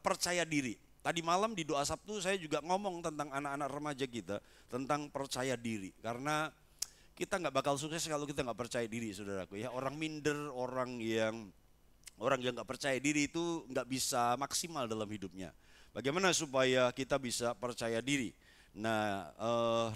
Percaya diri. Tadi malam di doa Sabtu saya juga ngomong tentang anak-anak remaja kita, tentang percaya diri. Karena kita nggak bakal sukses kalau kita nggak percaya diri, saudaraku ya. Orang minder, orang yang nggak percaya diri itu nggak bisa maksimal dalam hidupnya. Bagaimana supaya kita bisa percaya diri? Nah,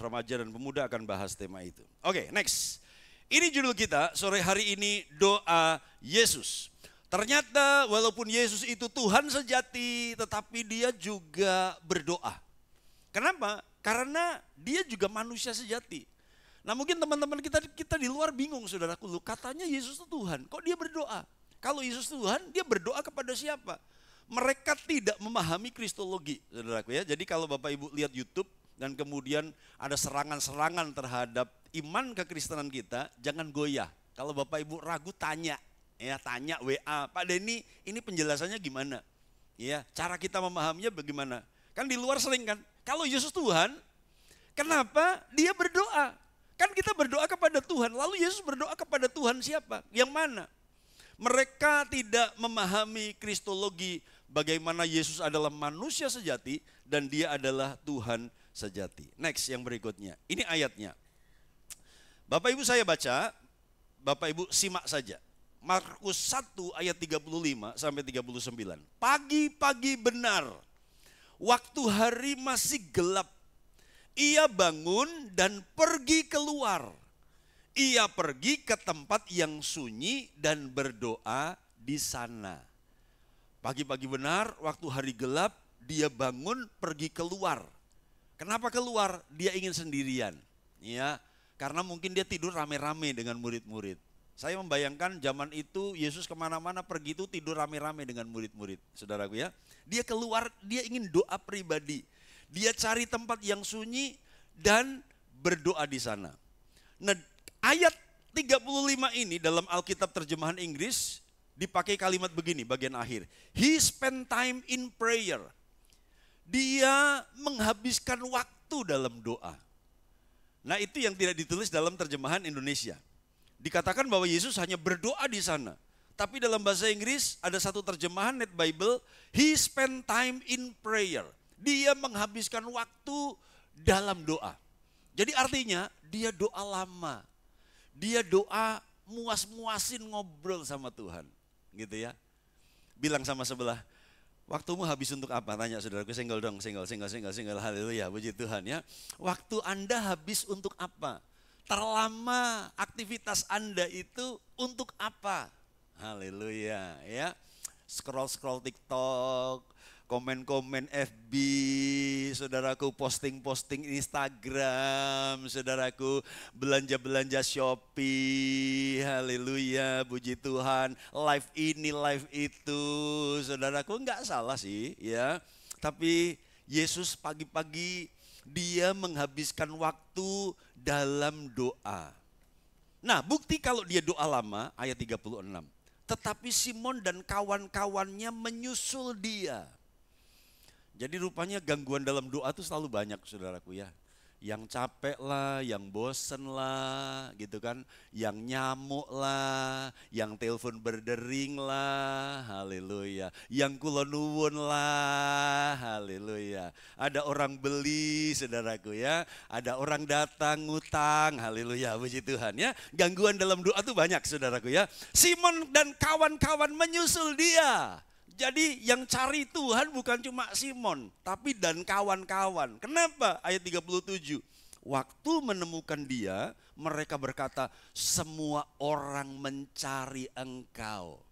remaja dan pemuda akan bahas tema itu. Oke, next. Ini judul kita sore hari ini, doa Yesus. Ternyata walaupun Yesus itu Tuhan sejati, tetapi dia juga berdoa. Kenapa? Karena dia juga manusia sejati. Nah, mungkin teman-teman kita di luar bingung, saudaraku. Lu katanya Yesus itu Tuhan, kok dia berdoa? Kalau Yesus Tuhan, dia berdoa kepada siapa? Mereka tidak memahami kristologi, saudaraku ya. Jadi kalau Bapak Ibu lihat YouTube dan kemudian ada serangan-serangan terhadap iman kekristenan kita, jangan goyah. Kalau Bapak Ibu ragu, tanya. Ya, tanya WA, Pak Denny, ini penjelasannya gimana? Ya, cara kita memahaminya bagaimana? Kan di luar sering kan, kalau Yesus Tuhan, kenapa dia berdoa? Kan kita berdoa kepada Tuhan, lalu Yesus berdoa kepada Tuhan siapa? Yang mana? Mereka tidak memahami kristologi, bagaimana Yesus adalah manusia sejati dan dia adalah Tuhan sejati. Next, yang berikutnya, ini ayatnya. Bapak Ibu saya baca, Bapak Ibu simak saja. Markus 1 ayat 35 sampai 39. Pagi-pagi benar, waktu hari masih gelap, ia bangun dan pergi keluar. Ia pergi ke tempat yang sunyi dan berdoa di sana. Pagi-pagi benar, waktu hari gelap, dia bangun pergi keluar. Kenapa keluar? Dia ingin sendirian. Ya, karena mungkin dia tidur rame-rame dengan murid-murid. Saya membayangkan zaman itu Yesus kemana-mana pergi itu tidur rame-rame dengan murid-murid, saudaraku ya. Dia keluar, dia ingin doa pribadi. Dia cari tempat yang sunyi dan berdoa di sana. Nah, ayat 35 ini dalam Alkitab terjemahan Inggris dipakai kalimat begini bagian akhir. He spent time in prayer. Dia menghabiskan waktu dalam doa. Nah, itu yang tidak ditulis dalam terjemahan Indonesia. Dikatakan bahwa Yesus hanya berdoa di sana. Tapi dalam bahasa Inggris ada satu terjemahan Net Bible, he spent time in prayer. Dia menghabiskan waktu dalam doa. Jadi artinya dia doa lama. Dia doa muas-muasin ngobrol sama Tuhan. Gitu ya. Bilang sama sebelah, waktumu habis untuk apa? Tanya saudaraku, senggol dong, senggol. Haleluya, puji Tuhan ya. Waktu Anda habis untuk apa? Terlama aktivitas Anda itu untuk apa? Haleluya ya. Scroll TikTok, komen-komen FB, saudaraku posting-posting Instagram, saudaraku belanja-belanja Shopee, haleluya, puji Tuhan, live ini, live itu, saudaraku enggak salah sih ya. Tapi Yesus pagi-pagi dia menghabiskan waktu dalam doa. Nah, bukti kalau dia doa lama, ayat 36. Tetapi Simon dan kawan-kawannya menyusul dia. Jadi rupanya gangguan dalam doa itu selalu banyak, saudaraku ya. Yang capek lah, yang bosen lah, gitu kan. Yang nyamuk lah, yang telepon berdering lah, haleluya. Yang kulonuwun lah, haleluya. Ada orang beli, saudaraku ya. Ada orang datang ngutang, haleluya, puji Tuhan ya. Gangguan dalam doa tuh banyak, saudaraku ya. Simon dan kawan-kawan menyusul dia. Jadi yang cari Tuhan bukan cuma Simon, tapi dan kawan-kawan. Kenapa? Ayat 37. Waktu menemukan dia, mereka berkata, semua orang mencari engkau.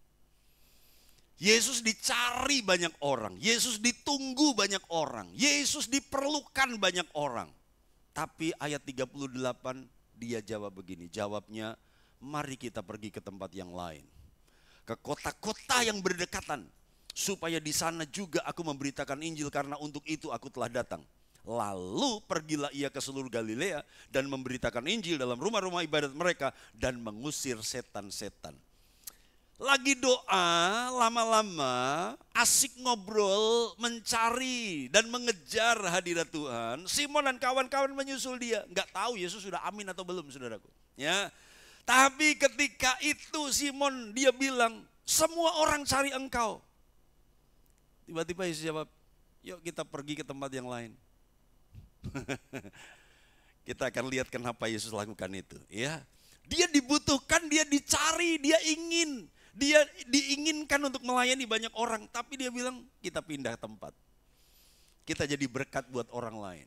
Yesus dicari banyak orang, Yesus ditunggu banyak orang, Yesus diperlukan banyak orang. Tapi ayat 38 dia jawab begini, jawabnya, mari kita pergi ke tempat yang lain. Ke kota-kota yang berdekatan. Supaya di sana juga aku memberitakan Injil karena untuk itu aku telah datang. Lalu pergilah ia ke seluruh Galilea dan memberitakan Injil dalam rumah-rumah ibadat mereka dan mengusir setan-setan. Lagi doa, lama-lama asik ngobrol, mencari dan mengejar hadirat Tuhan. Simon dan kawan-kawan menyusul dia. Enggak tahu Yesus sudah amin atau belum, saudaraku. Ya. Tapi ketika itu Simon dia bilang, semua orang cari engkau. Tiba-tiba Yesus jawab, yuk kita pergi ke tempat yang lain. Kita akan lihat kenapa Yesus lakukan itu. Ya, dia dibutuhkan, dia dicari, dia ingin. Dia diinginkan untuk melayani banyak orang. Tapi dia bilang, kita pindah tempat. Kita jadi berkat buat orang lain.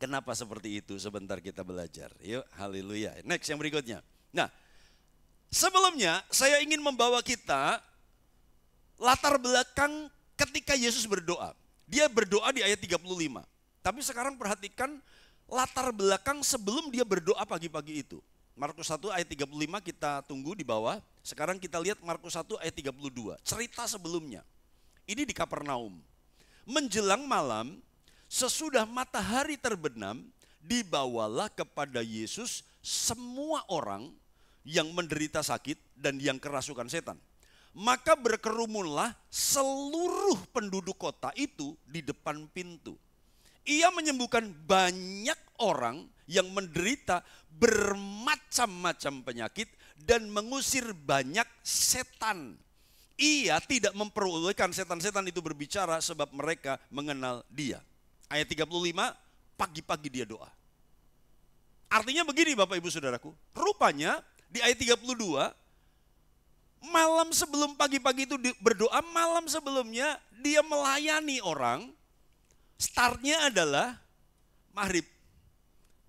Kenapa seperti itu? Sebentar kita belajar. Yuk, haleluya. Next yang berikutnya. Nah, sebelumnya saya ingin membawa kita latar belakang ketika Yesus berdoa. Dia berdoa di ayat 35. Tapi sekarang perhatikan latar belakang sebelum dia berdoa pagi-pagi itu. Markus 1 ayat 35 kita tunggu di bawah. Sekarang kita lihat Markus 1 ayat 32. Cerita sebelumnya. Ini di Kapernaum. Menjelang malam, sesudah matahari terbenam, dibawalah kepada Yesus semua orang yang menderita sakit dan yang kerasukan setan. Maka berkerumunlah seluruh penduduk kota itu di depan pintu. Ia menyembuhkan banyak orang yang menderita bermacam-macam penyakit dan mengusir banyak setan. Ia tidak memperbolehkan setan-setan itu berbicara sebab mereka mengenal dia. Ayat 35, pagi-pagi dia doa. Artinya begini Bapak Ibu Saudaraku, rupanya di ayat 32, malam sebelum pagi-pagi itu berdoa, malam sebelumnya dia melayani orang. Startnya adalah maghrib,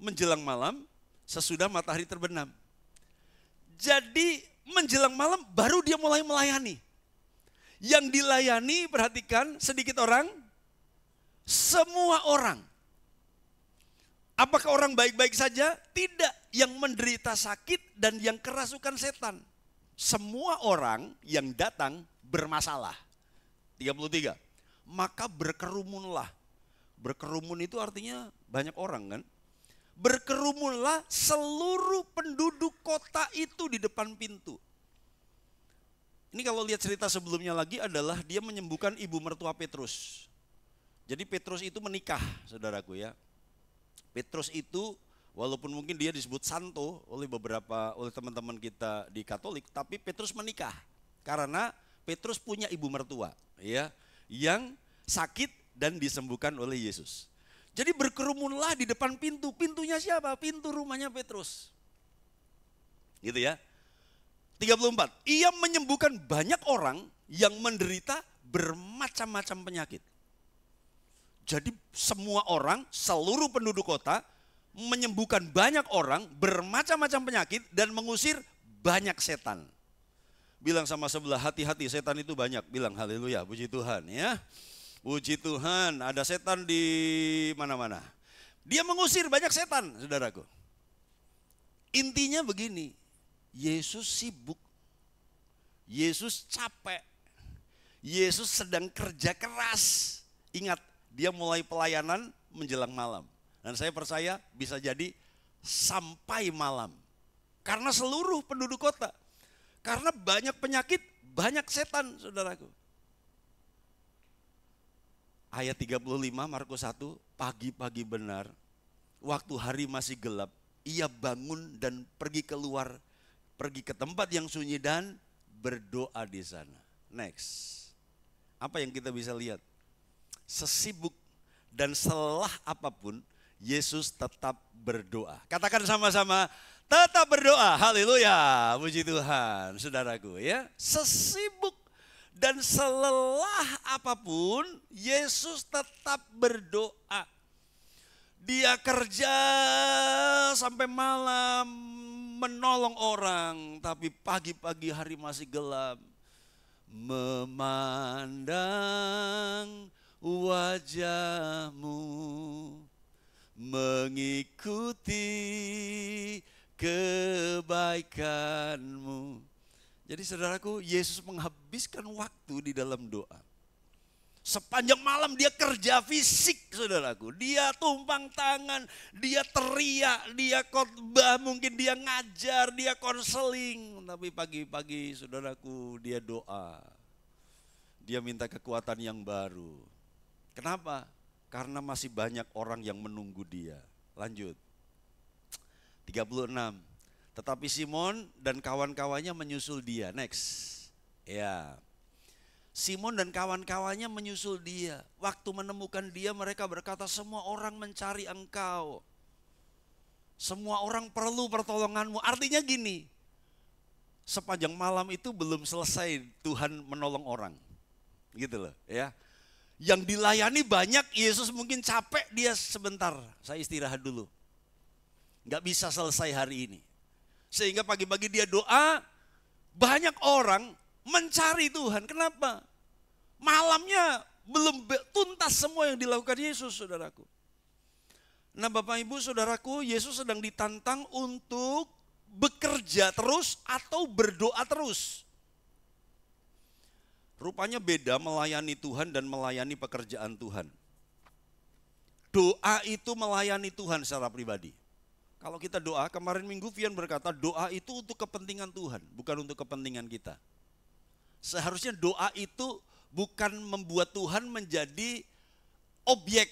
menjelang malam, sesudah matahari terbenam. Jadi menjelang malam baru dia mulai melayani. Yang dilayani, perhatikan, sedikit orang, semua orang. Apakah orang baik-baik saja? Tidak. Yang menderita sakit dan yang kerasukan setan. Semua orang yang datang bermasalah. 33. Maka berkerumunlah. Berkerumun itu artinya banyak orang kan. Berkerumunlah seluruh penduduk kota itu di depan pintu. Ini kalau lihat cerita sebelumnya lagi adalah dia menyembuhkan ibu mertua Petrus. Jadi Petrus itu menikah, saudaraku ya. Petrus itu walaupun mungkin dia disebut santo oleh teman-teman kita di Katolik, tapi Petrus menikah karena Petrus punya ibu mertua ya yang sakit dan disembuhkan oleh Yesus. Jadi berkerumunlah di depan pintu. Pintunya siapa? Pintu rumahnya Petrus. Gitu ya. 34. Ia menyembuhkan banyak orang yang menderita bermacam-macam penyakit. Jadi semua orang, seluruh penduduk kota menyembuhkan banyak orang bermacam-macam penyakit dan mengusir banyak setan. Bilang sama sebelah, hati-hati setan itu banyak. Bilang haleluya, puji Tuhan ya. Puji Tuhan, ada setan di mana-mana. Dia mengusir banyak setan, saudaraku. Intinya begini, Yesus sibuk, Yesus capek, Yesus sedang kerja keras. Ingat, dia mulai pelayanan menjelang malam. Dan saya percaya bisa jadi sampai malam. Karena seluruh penduduk kota. Karena banyak penyakit, banyak setan, saudaraku. Ayat 35 Markus 1, pagi-pagi benar, waktu hari masih gelap, ia bangun dan pergi keluar, pergi ke tempat yang sunyi dan berdoa di sana. Next, apa yang kita bisa lihat? Sesibuk dan selelah apapun, Yesus tetap berdoa. Katakan sama-sama, tetap berdoa. Haleluya, puji Tuhan, saudaraku ya. Sesibuk dan selelah apapun, Yesus tetap berdoa. Dia kerja sampai malam menolong orang, tapi pagi-pagi hari masih gelap. Memandang wajahmu, mengikuti kebaikanmu. Jadi saudaraku, Yesus menghabiskan waktu di dalam doa. Sepanjang malam dia kerja fisik, saudaraku. Dia tumpang tangan, dia teriak, dia khotbah, mungkin dia ngajar, dia konseling. Tapi pagi-pagi, saudaraku, dia doa. Dia minta kekuatan yang baru. Kenapa? Karena masih banyak orang yang menunggu dia. Lanjut. 36. Tetapi Simon dan kawan-kawannya menyusul dia. Next. Ya. Simon dan kawan-kawannya menyusul dia. Waktu menemukan dia mereka berkata, semua orang mencari engkau. Semua orang perlu pertolonganmu. Artinya gini, sepanjang malam itu belum selesai Tuhan menolong orang. Gitu loh ya. Yang dilayani banyak, Yesus mungkin capek, dia sebentar, saya istirahat dulu. Gak bisa selesai hari ini. Sehingga pagi-pagi dia doa, banyak orang mencari Tuhan. Kenapa? Malamnya belum tuntas semua yang dilakukan Yesus, saudaraku. Nah Bapak Ibu saudaraku, Yesus sedang ditantang untuk bekerja terus atau berdoa terus. Rupanya beda melayani Tuhan dan melayani pekerjaan Tuhan. Doa itu melayani Tuhan secara pribadi. Kalau kita doa, kemarin minggu Vian berkata doa itu untuk kepentingan Tuhan, bukan untuk kepentingan kita. Seharusnya doa itu bukan membuat Tuhan menjadi objek,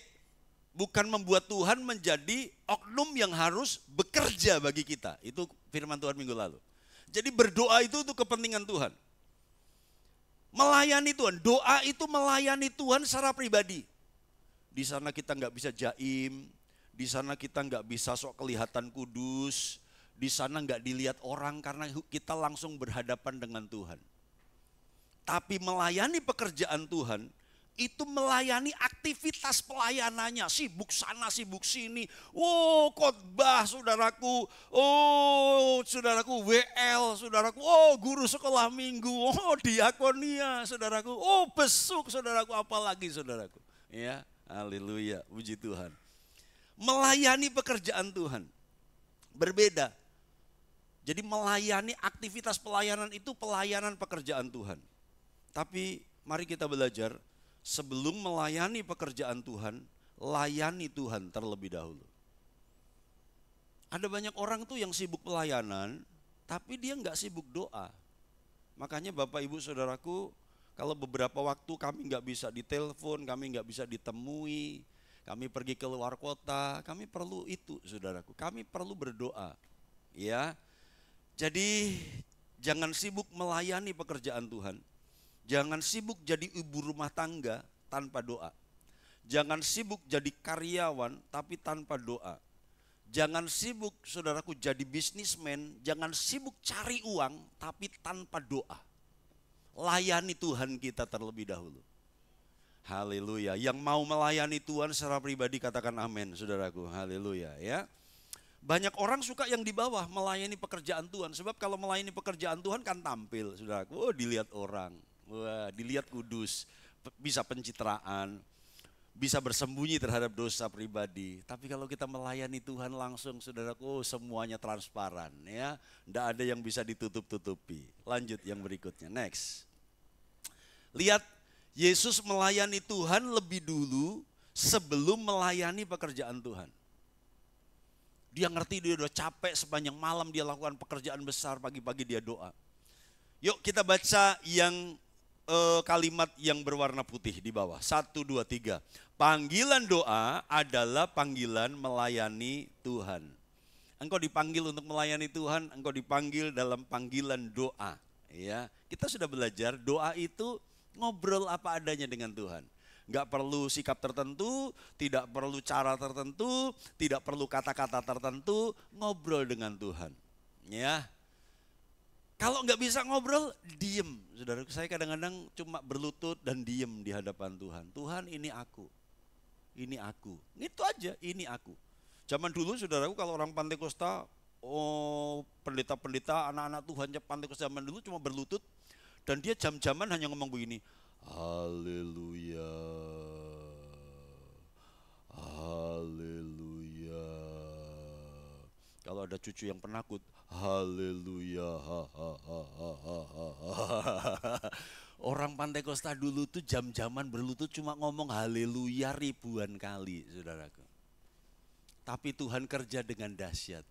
bukan membuat Tuhan menjadi oknum yang harus bekerja bagi kita. Itu firman Tuhan minggu lalu. Jadi berdoa itu untuk kepentingan Tuhan. Melayani Tuhan, doa itu melayani Tuhan secara pribadi. Di sana kita nggak bisa jaim, di sana kita nggak bisa sok kelihatan kudus, di sana nggak dilihat orang karena kita langsung berhadapan dengan Tuhan. Tapi melayani pekerjaan Tuhan, itu melayani aktivitas pelayanannya, sibuk sana sibuk sini. Oh khotbah saudaraku, oh saudaraku WL saudaraku, oh guru sekolah minggu, oh diakonia saudaraku, oh besuk saudaraku, apalagi saudaraku. Ya, haleluya, puji Tuhan. Melayani pekerjaan Tuhan berbeda. Jadi melayani aktivitas pelayanan itu pelayanan pekerjaan Tuhan. Tapi mari kita belajar, sebelum melayani pekerjaan Tuhan, layani Tuhan terlebih dahulu. Ada banyak orang tuh yang sibuk pelayanan, tapi dia nggak sibuk doa. Makanya Bapak Ibu Saudaraku, kalau beberapa waktu kami nggak bisa ditelepon, kami nggak bisa ditemui, kami pergi ke luar kota, kami perlu itu saudaraku, kami perlu berdoa. Ya, jadi jangan sibuk melayani pekerjaan Tuhan. Jangan sibuk jadi ibu rumah tangga tanpa doa. Jangan sibuk jadi karyawan tapi tanpa doa. Jangan sibuk saudaraku jadi bisnismen, jangan sibuk cari uang tapi tanpa doa. Layani Tuhan kita terlebih dahulu. Haleluya. Yang mau melayani Tuhan secara pribadi katakan amin saudaraku. Haleluya ya. Banyak orang suka yang di bawah melayani pekerjaan Tuhan. Sebab kalau melayani pekerjaan Tuhan kan tampil saudaraku. Oh dilihat orang. Wah, dilihat kudus, bisa pencitraan, bisa bersembunyi terhadap dosa pribadi. Tapi kalau kita melayani Tuhan langsung, saudaraku, oh, semuanya transparan ya. Tidak ada yang bisa ditutup-tutupi. Lanjut yang berikutnya, next. Lihat, Yesus melayani Tuhan lebih dulu sebelum melayani pekerjaan Tuhan. Dia ngerti dia udah capek sepanjang malam dia lakukan pekerjaan besar, pagi-pagi dia doa. Yuk kita baca yang kalimat yang berwarna putih di bawah. 1, 2, 3. Panggilan doa adalah panggilan melayani Tuhan. Engkau dipanggil untuk melayani Tuhan, engkau dipanggil dalam panggilan doa. Ya, kita sudah belajar doa itu ngobrol apa adanya dengan Tuhan. Enggak perlu sikap tertentu, tidak perlu cara tertentu, tidak perlu kata-kata tertentu, ngobrol dengan Tuhan. Ya. Kalau nggak bisa ngobrol, diem. Saudara, saya kadang-kadang cuma berlutut dan diem di hadapan Tuhan. Tuhan ini aku, ini aku. Itu aja, ini aku. Zaman dulu saudaraku kalau orang Pantekosta, oh pendeta-pendeta, anak-anak Tuhan Pantekosta zaman dulu cuma berlutut. Dan dia jam-jaman hanya ngomong begini, haleluya, haleluya. Kalau ada cucu yang penakut, haleluya. Orang Pantekosta dulu tuh jam-jaman berlutut cuma ngomong haleluya ribuan kali, saudaraku. Tapi Tuhan kerja dengan dahsyat.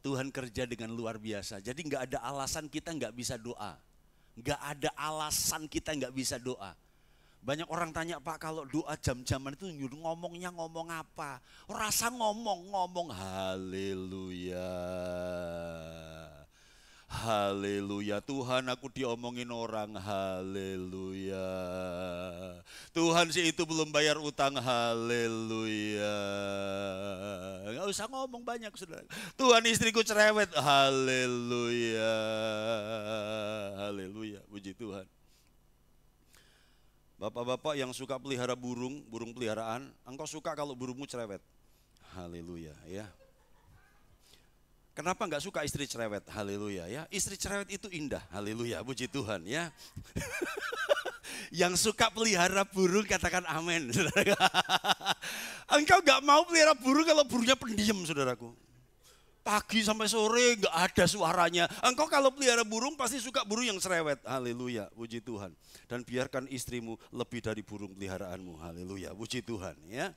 Tuhan kerja dengan luar biasa. Jadi nggak ada alasan kita nggak bisa doa. Nggak ada alasan kita nggak bisa doa. Banyak orang tanya, Pak kalau doa jam-jaman itu ngomongnya ngomong apa? Rasa ngomong haleluya. Haleluya. Tuhan, aku diomongin orang. Haleluya. Tuhan, si itu belum bayar utang. Haleluya. Gak usah ngomong banyak, saudara. Tuhan, istriku cerewet. Haleluya. Haleluya. Puji Tuhan. Bapak-bapak yang suka pelihara burung peliharaan, engkau suka kalau burungmu cerewet. Haleluya, ya. Kenapa enggak suka istri cerewet? Haleluya, ya. Istri cerewet itu indah. Haleluya, puji Tuhan, ya. Yang suka pelihara burung katakan amin. Engkau enggak mau pelihara burung kalau burungnya pendiam, saudaraku. Pagi sampai sore enggak ada suaranya. Engkau kalau pelihara burung pasti suka burung yang cerewet. Haleluya, puji Tuhan. Dan biarkan istrimu lebih dari burung peliharaanmu. Haleluya, puji Tuhan, ya.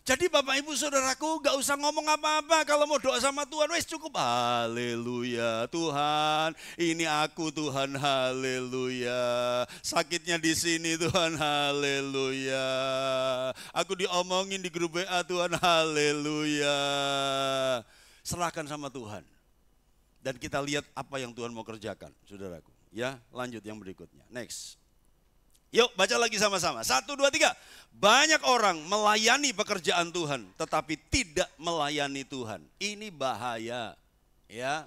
Jadi Bapak Ibu Saudaraku gak usah ngomong apa-apa, kalau mau doa sama Tuhan wes cukup. Haleluya, Tuhan ini aku Tuhan, haleluya. Sakitnya di sini Tuhan, haleluya. Aku diomongin di grup WA Tuhan, haleluya. Serahkan sama Tuhan. Dan kita lihat apa yang Tuhan mau kerjakan, saudaraku. Ya, lanjut yang berikutnya, next. Yuk baca lagi sama-sama. 1, 2, 3. Banyak orang melayani pekerjaan Tuhan tetapi tidak melayani Tuhan. Ini bahaya, ya.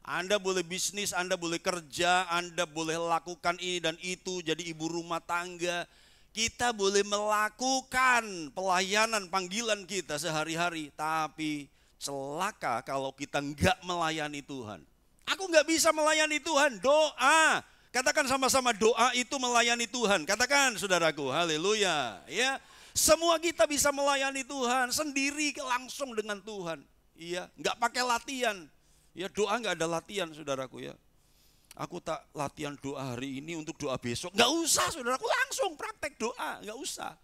Anda boleh bisnis, Anda boleh kerja, Anda boleh lakukan ini dan itu, jadi ibu rumah tangga. Kita boleh melakukan pelayanan panggilan kita sehari-hari, tapi celaka kalau kita enggak melayani Tuhan. Aku enggak bisa melayani Tuhan, doa. Katakan sama-sama, doa itu melayani Tuhan. Katakan saudaraku, haleluya. Ya, semua kita bisa melayani Tuhan sendiri langsung dengan Tuhan. Iya, nggak pakai latihan. Ya, doa nggak ada latihan, saudaraku, ya. Aku tak latihan doa hari ini untuk doa besok. Nggak usah, saudaraku, langsung praktek doa, nggak usah.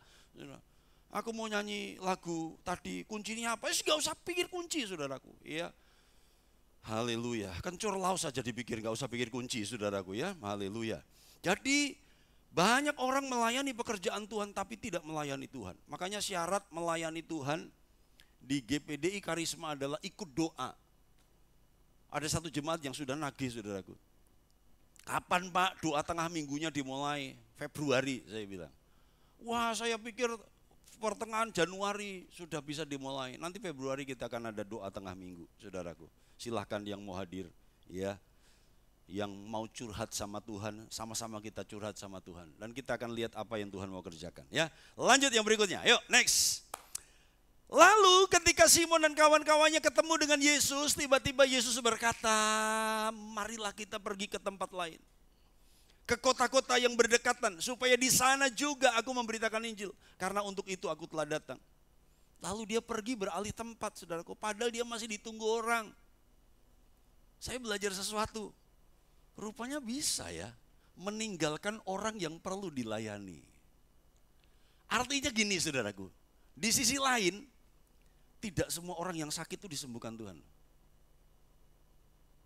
Aku mau nyanyi lagu tadi, kuncinya apa? Nggak usah pikir kunci, saudaraku. Iya. Haleluya, kencur laut saja dipikir, gak usah pikir kunci, saudaraku, ya. Haleluya. Jadi banyak orang melayani pekerjaan Tuhan tapi tidak melayani Tuhan. Makanya syarat melayani Tuhan di GPDI Karisma adalah ikut doa. Ada satu jemaat yang sudah nagih, saudaraku. Kapan Pak doa tengah minggunya dimulai? Februari, saya bilang. Wah, saya pikir pertengahan Januari sudah bisa dimulai. Nanti Februari kita akan ada doa tengah minggu, saudaraku. Silahkan yang mau hadir, ya, yang mau curhat sama Tuhan, sama-sama kita curhat sama Tuhan. Dan kita akan lihat apa yang Tuhan mau kerjakan, ya. Lanjut yang berikutnya, yuk next. Lalu ketika Simon dan kawan-kawannya ketemu dengan Yesus, tiba-tiba Yesus berkata, marilah kita pergi ke tempat lain. Ke kota-kota yang berdekatan, supaya di sana juga aku memberitakan Injil. Karena untuk itu aku telah datang. Lalu dia pergi beralih tempat, saudaraku, padahal dia masih ditunggu orang. Saya belajar sesuatu, rupanya bisa ya meninggalkan orang yang perlu dilayani. Artinya gini, saudaraku, di sisi lain tidak semua orang yang sakit itu disembuhkan Tuhan.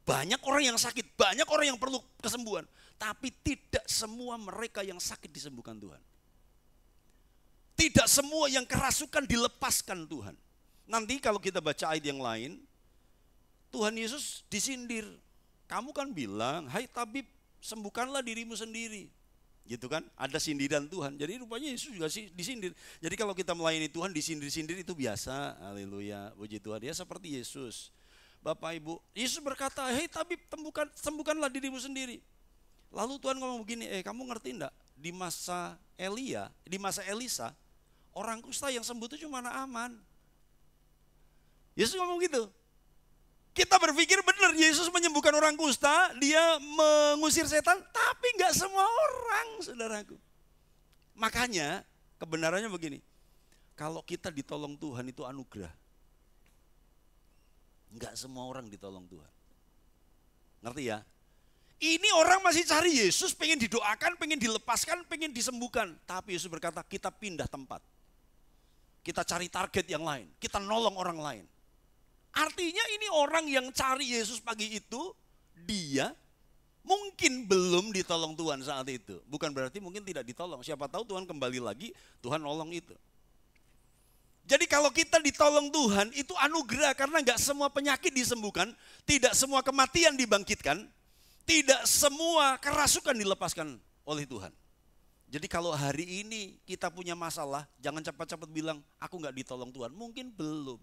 Banyak orang yang sakit, banyak orang yang perlu kesembuhan, tapi tidak semua mereka yang sakit disembuhkan Tuhan. Tidak semua yang kerasukan dilepaskan Tuhan. Nanti kalau kita baca ayat yang lain, Tuhan Yesus disindir. Kamu kan bilang, hai tabib, sembuhkanlah dirimu sendiri. Gitu kan, ada sindiran Tuhan. Jadi rupanya Yesus juga disindir. Jadi kalau kita melayani Tuhan disindir-sindir itu biasa. Haleluya, puji Tuhan. Dia seperti Yesus. Bapak Ibu, Yesus berkata, hei tabib, sembuhkanlah dirimu sendiri. Lalu Tuhan ngomong begini, kamu ngerti enggak? Di masa Elisa, orang kusta yang sembuh itu cuma Naaman. Yesus ngomong gitu. Kita berpikir benar Yesus menyembuhkan orang kusta, dia mengusir setan, tapi enggak semua orang, saudaraku. Makanya kebenarannya begini, kalau kita ditolong Tuhan itu anugerah. Enggak semua orang ditolong Tuhan. Ngerti ya? Ini orang masih cari Yesus, pengen didoakan, pengen dilepaskan, pengen disembuhkan. Tapi Yesus berkata, kita pindah tempat. Kita cari target yang lain, kita nolong orang lain. Artinya ini orang yang cari Yesus pagi itu, dia mungkin belum ditolong Tuhan saat itu. Bukan berarti mungkin tidak ditolong. Siapa tahu Tuhan kembali lagi, Tuhan nolong itu. Jadi kalau kita ditolong Tuhan itu anugerah, karena gak semua penyakit disembuhkan, tidak semua kematian dibangkitkan. Tidak semua kerasukan dilepaskan oleh Tuhan. Jadi kalau hari ini kita punya masalah, jangan cepat-cepat bilang, aku nggak ditolong Tuhan. Mungkin belum.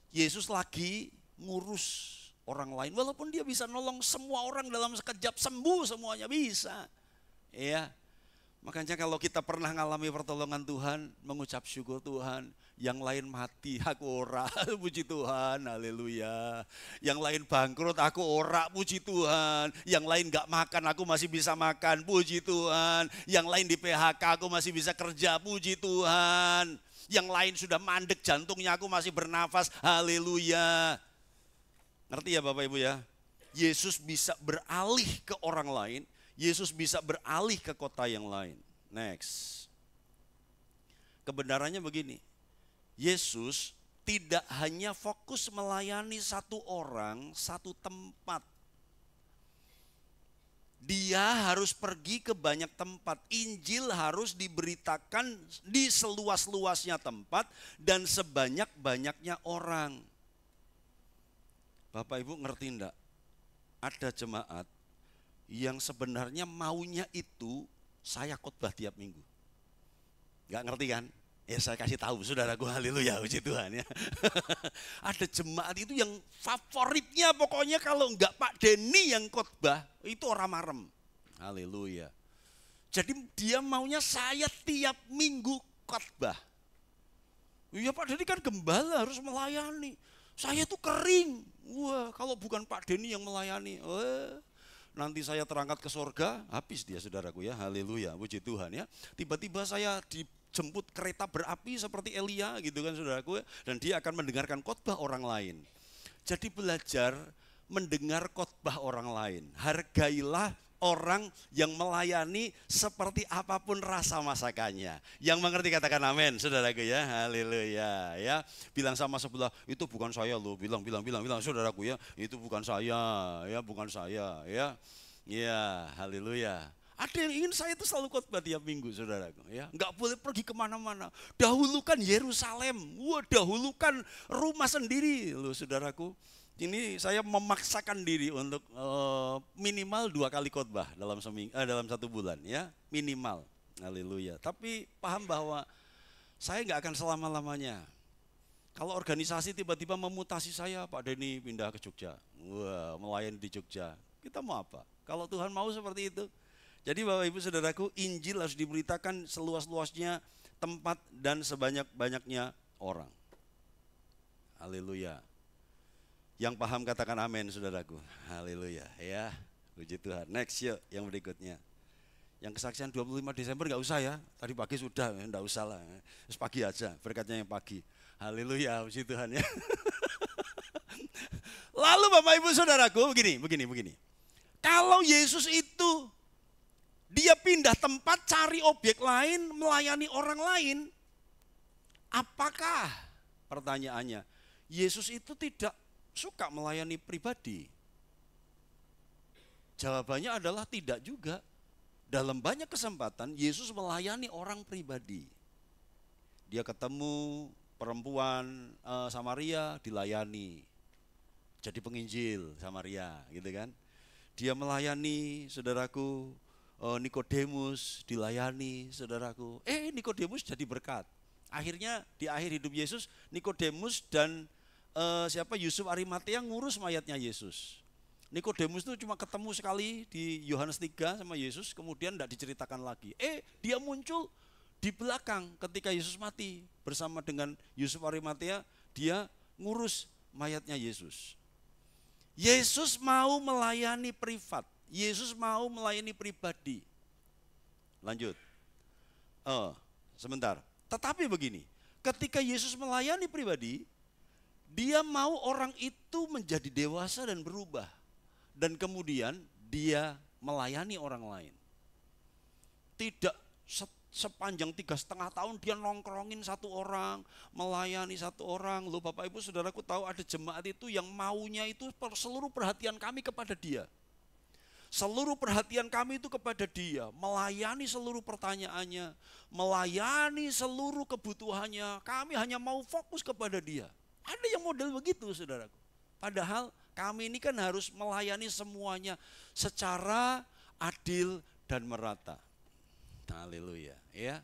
Yesus lagi ngurus orang lain, walaupun dia bisa nolong semua orang dalam sekejap, sembuh semuanya bisa. Ya, makanya kalau kita pernah mengalami pertolongan Tuhan, mengucap syukur Tuhan. Yang lain mati, aku ora, puji Tuhan, haleluya. Yang lain bangkrut, aku ora, puji Tuhan. Yang lain gak makan, aku masih bisa makan, puji Tuhan. Yang lain di PHK, aku masih bisa kerja, puji Tuhan. Yang lain sudah mandek jantungnya, aku masih bernafas, haleluya. Ngerti ya Bapak Ibu ya? Yesus bisa beralih ke orang lain, Yesus bisa beralih ke kota yang lain. Next. Kebenarannya begini. Yesus tidak hanya fokus melayani satu orang, satu tempat. Dia harus pergi ke banyak tempat. Injil harus diberitakan di seluas-luasnya tempat dan sebanyak-banyaknya orang. Bapak Ibu ngerti enggak? Ada jemaat yang sebenarnya maunya itu saya khotbah tiap minggu. Enggak ngerti kan? Ya saya kasih tahu saudaraku, haleluya, puji Tuhan ya. Ada jemaat itu yang favoritnya pokoknya kalau enggak Pak Denny yang khotbah itu orang marem. Haleluya. Jadi dia maunya saya tiap minggu khotbah. Iya Pak Denny kan gembala harus melayani. Saya tuh kering. Wah, kalau bukan Pak Denny yang melayani, nanti saya terangkat ke sorga, habis dia saudaraku ya, haleluya, puji Tuhan ya. Tiba-tiba saya dijemput kereta berapi seperti Elia gitu kan saudaraku ya, dan dia akan mendengarkan khotbah orang lain. Jadi belajar mendengar khotbah orang lain. Hargailah orang yang melayani seperti apapun rasa masakannya. Yang mengerti katakan amin, saudaraku ya, haleluya ya. Bilang sama sebelah, itu bukan saya loh, bilang saudaraku ya, itu bukan saya ya, bukan saya ya. Ya, haleluya. Ada yang ingin saya itu selalu khotbah tiap minggu saudaraku ya. Enggak boleh pergi kemana-mana. Dahulukan Yerusalem, dahulukan rumah sendiri loh saudaraku. Ini saya memaksakan diri untuk minimal 2 kali khotbah dalam satu bulan ya, minimal. Haleluya. Tapi paham bahwa saya nggak akan selama-lamanya. Kalau organisasi tiba-tiba memutasi saya, Pak Denny pindah ke Jogja. Wah, melayani di Jogja. Kita mau apa? Kalau Tuhan mau seperti itu. Jadi Bapak Ibu Saudaraku, Injil harus diberitakan seluas-luasnya tempat dan sebanyak-banyaknya orang. Haleluya. Yang paham katakan amin saudaraku. Haleluya ya. Puji Tuhan. Next yuk yang berikutnya. Yang kesaksian 25 Desember enggak usah ya. Tadi pagi sudah, enggak usah lah. Terus pagi aja, berkatnya yang pagi. Haleluya, puji Tuhan ya. Lalu Bapak Ibu Saudaraku, begini. Kalau Yesus itu dia pindah tempat, cari objek lain, melayani orang lain. Apakah pertanyaannya, Yesus itu tidak suka melayani pribadi? Jawabannya adalah tidak juga. Dalam banyak kesempatan Yesus melayani orang pribadi. Dia ketemu perempuan Samaria, dilayani. Jadi penginjil Samaria gitu kan. Dia melayani saudaraku Nikodemus, dilayani saudaraku. Nikodemus jadi berkat. Akhirnya di akhir hidup Yesus, Nikodemus dan Yusuf Arimatea ngurus mayatnya Yesus. Nikodemus itu cuma ketemu sekali di Yohanes 3 sama Yesus, kemudian tidak diceritakan lagi. Dia muncul di belakang ketika Yesus mati bersama dengan Yusuf Arimatea, dia ngurus mayatnya Yesus. Yesus mau melayani privat, Yesus mau melayani pribadi. Lanjut. Sebentar. Tetapi begini, ketika Yesus melayani pribadi, dia mau orang itu menjadi dewasa dan berubah. Dan kemudian dia melayani orang lain. Tidak sepanjang 3,5 tahun dia nongkrongin satu orang, melayani satu orang. Loh Bapak Ibu Saudaraku tahu ada jemaat itu yang maunya itu seluruh perhatian kami kepada dia. Seluruh perhatian kami itu kepada dia, melayani seluruh pertanyaannya, melayani seluruh kebutuhannya. Kami hanya mau fokus kepada dia. Ada yang model begitu saudaraku. Padahal Kami ini kan harus melayani semuanya secara adil dan merata. Haleluya, ya.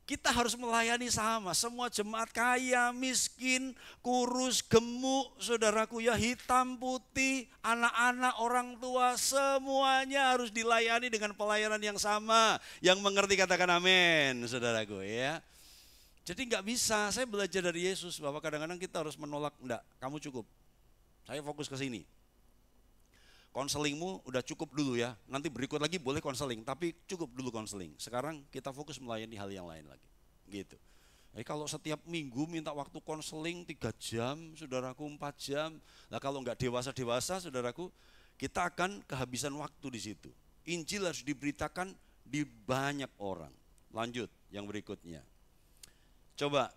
Kita harus melayani sama, semua jemaat kaya, miskin, kurus, gemuk, saudaraku ya, hitam, putih, anak-anak, orang tua, semuanya harus dilayani dengan pelayanan yang sama. Yang mengerti katakan amin, saudaraku ya. Jadi nggak bisa, saya belajar dari Yesus bahwa kadang-kadang kita harus menolak, enggak, kamu cukup, saya fokus ke sini. Konselingmu udah cukup dulu ya, nanti berikut lagi boleh konseling, tapi cukup dulu konseling. Sekarang kita fokus melayani hal yang lain lagi, gitu. Jadi kalau setiap minggu minta waktu konseling 3 jam, saudaraku 4 jam, nah kalau nggak dewasa-dewasa, saudaraku, kita akan kehabisan waktu di situ. Injil harus diberitakan di banyak orang. Lanjut, yang berikutnya. Coba,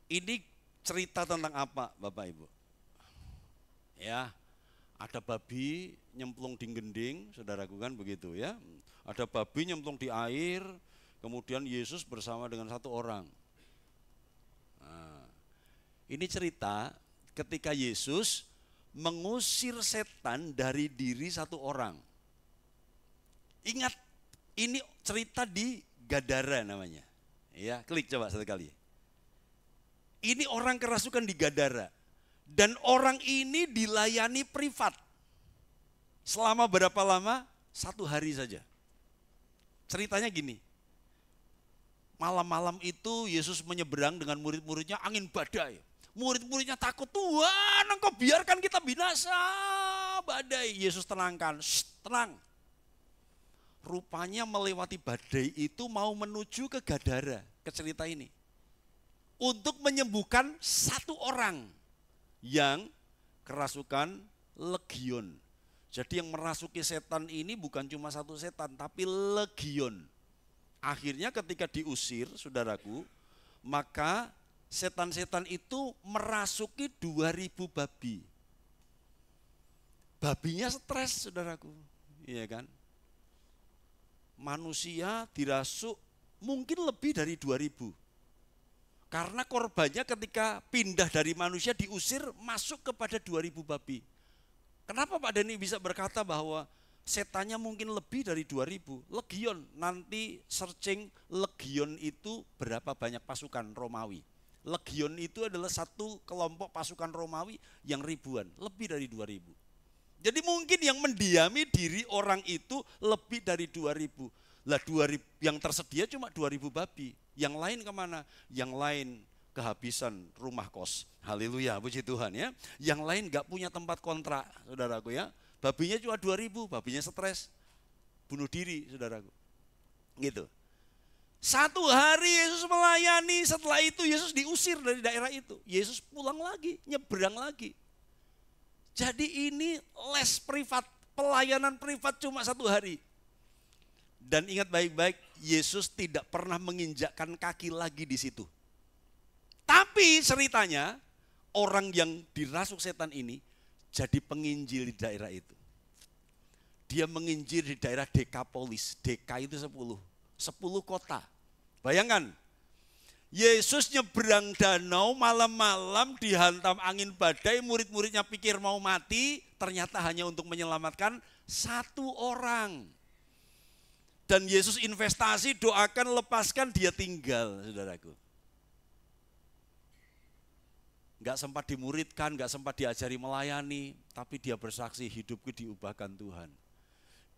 ini cerita tentang apa, Bapak Ibu? Ya. Ada babi nyemplung di gending, saudaraku kan begitu ya. Ada babi nyemplung di air, kemudian Yesus bersama dengan 1 orang. Nah, ini cerita ketika Yesus mengusir setan dari diri 1 orang. Ingat, ini cerita di Gadara namanya. Ya, klik coba satu kali. Ini orang kerasukan di Gadara. Dan orang ini dilayani privat. Selama berapa lama? 1 hari saja. Ceritanya gini. Malam-malam itu Yesus menyeberang dengan murid-muridnya, angin badai. Murid-muridnya takut, Tuhan engkau biarkan kita binasa. Badai, Yesus tenangkan, tenang. Rupanya melewati badai itu mau menuju ke Gadara, ke cerita ini. Untuk menyembuhkan 1 orang. Yang kerasukan legion. Jadi yang merasuki setan ini bukan cuma 1 setan, tapi legion. Akhirnya ketika diusir, saudaraku, maka setan-setan itu merasuki 2000 babi. Babinya stres, saudaraku, iya kan? Manusia dirasuk mungkin lebih dari 2000. Karena korbannya ketika pindah dari manusia diusir masuk kepada 2000 babi. Kenapa Pak Dani bisa berkata bahwa setannya mungkin lebih dari 2000? Legion, nanti searching legion itu berapa banyak pasukan Romawi. Legion itu adalah satu kelompok pasukan Romawi yang ribuan, lebih dari 2000. Jadi mungkin yang mendiami diri orang itu lebih dari 2000. Lah 2000 yang tersedia cuma 2000 babi. Yang lain kemana? Yang lain kehabisan rumah kos. Haleluya, puji Tuhan ya. Yang lain gak punya tempat kontrak, saudaraku ya. Babinya cuma 2000, babinya stres. Bunuh diri, saudaraku. Gitu. 1 hari Yesus melayani, setelah itu Yesus diusir dari daerah itu. Yesus pulang lagi, nyebrang lagi. Jadi ini les privat, pelayanan privat cuma 1 hari. Dan ingat baik-baik, Yesus tidak pernah menginjakkan kaki lagi di situ. Tapi ceritanya, orang yang dirasuk setan ini jadi penginjil di daerah itu. Dia menginjil di daerah Dekapolis. Deka itu 10 kota. Bayangkan, Yesus nyebrang danau malam-malam dihantam angin badai, murid-muridnya pikir mau mati, ternyata hanya untuk menyelamatkan 1 orang. Dan Yesus investasi, doakan, lepaskan, dia tinggal, saudaraku. Gak sempat dimuridkan, gak sempat diajari melayani, tapi dia bersaksi, hidupku diubahkan Tuhan.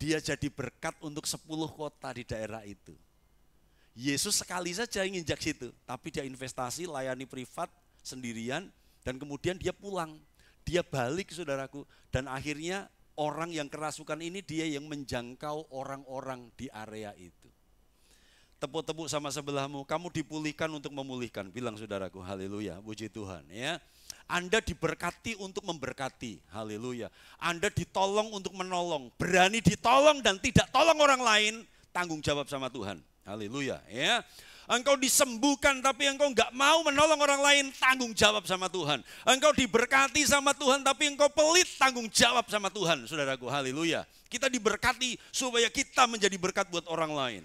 Dia jadi berkat untuk 10 kota di daerah itu. Yesus sekali saja nginjak situ, tapi dia investasi, layani privat, sendirian, dan kemudian dia pulang. Dia balik, saudaraku, dan akhirnya orang yang kerasukan ini dia yang menjangkau orang-orang di area itu. Tepuk-tepuk sama sebelahmu, kamu dipulihkan untuk memulihkan. Bilang saudaraku, haleluya, puji Tuhan ya. Anda diberkati untuk memberkati, haleluya. Anda ditolong untuk menolong, berani ditolong dan tidak tolong orang lain, tanggung jawab sama Tuhan, haleluya ya. Engkau disembuhkan tapi engkau enggak mau menolong orang lain, tanggung jawab sama Tuhan. Engkau diberkati sama Tuhan tapi engkau pelit, tanggung jawab sama Tuhan, saudaraku, haleluya. Kita diberkati supaya kita menjadi berkat buat orang lain.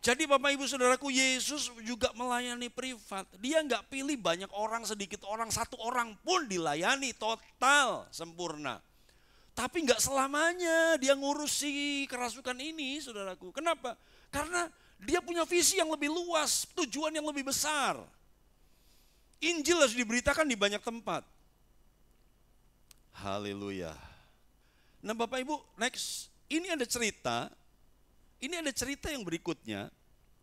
Jadi Bapak Ibu Saudaraku, Yesus juga melayani privat. Dia nggak pilih banyak orang, sedikit orang, satu orang pun dilayani total sempurna. Tapi nggak selamanya dia ngurusi kerasukan ini, saudaraku. Kenapa? Karena dia punya visi yang lebih luas, tujuan yang lebih besar. Injil harus diberitakan di banyak tempat. Haleluya. Nah Bapak Ibu, next. Ini ada cerita yang berikutnya,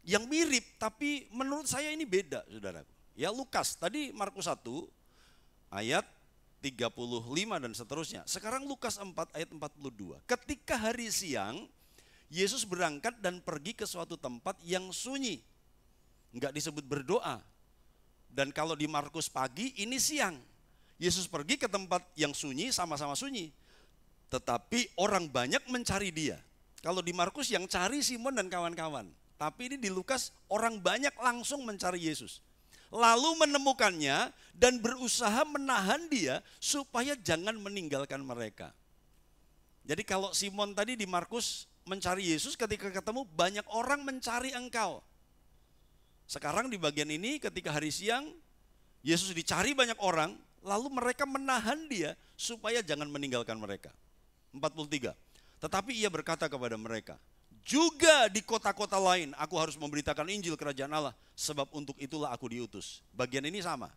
yang mirip tapi menurut saya ini beda, saudaraku. Ya Lukas, tadi Markus 1 ayat 35 dan seterusnya. Sekarang Lukas 4 ayat 42. Ketika hari siang, Yesus berangkat dan pergi ke suatu tempat yang sunyi. Enggak disebut berdoa. Dan kalau di Markus pagi, ini siang. Yesus pergi ke tempat yang sunyi, sama-sama sunyi. Tetapi orang banyak mencari dia. Kalau di Markus yang cari Simon dan kawan-kawan. Tapi ini di Lukas orang banyak langsung mencari Yesus. Lalu menemukannya dan berusaha menahan dia supaya jangan meninggalkan mereka. Jadi kalau Simon tadi di Markus mencari Yesus, ketika ketemu banyak orang mencari engkau. Sekarang di bagian ini ketika hari siang Yesus dicari banyak orang, lalu mereka menahan dia supaya jangan meninggalkan mereka. 43. Tetapi ia berkata kepada mereka, juga di kota-kota lain aku harus memberitakan Injil kerajaan Allah, sebab untuk itulah aku diutus. Bagian ini sama.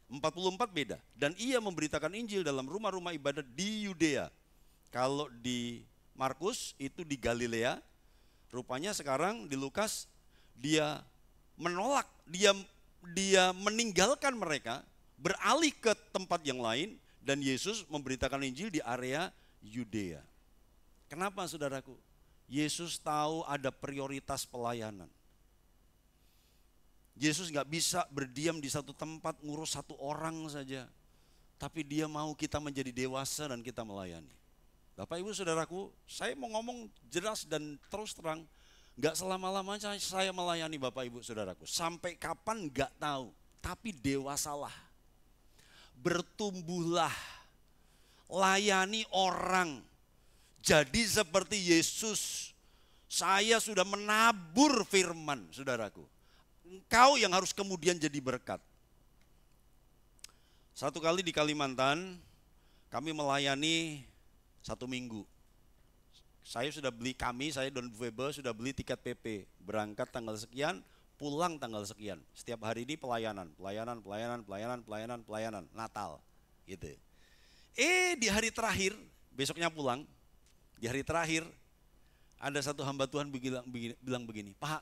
44 beda. Dan ia memberitakan Injil dalam rumah-rumah ibadat di Yudea. Kalau di Markus itu di Galilea. Rupanya sekarang di Lukas dia menolak, dia meninggalkan mereka, beralih ke tempat yang lain, dan Yesus memberitakan Injil di area Yudea. Kenapa saudaraku? Yesus tahu ada prioritas pelayanan. Yesus gak bisa berdiam di satu tempat ngurus satu orang saja. Tapi dia mau kita menjadi dewasa dan kita melayani. Bapak Ibu Saudaraku, saya mau ngomong jelas dan terus terang. Gak selama-lamanya saya melayani Bapak Ibu Saudaraku. Sampai kapan gak tahu. Tapi dewasalah. Bertumbuhlah. Layani orang. Jadi seperti Yesus. Saya sudah menabur firman, saudaraku. Engkau yang harus kemudian jadi berkat. Satu kali di Kalimantan, kami melayani 1 minggu. Saya dan Bu Febe sudah beli tiket PP. Berangkat tanggal sekian, pulang tanggal sekian. Setiap hari ini pelayanan. Natal. Gitu. Di hari terakhir, besoknya pulang. Di hari terakhir, ada satu hamba Tuhan bilang begini, Pak,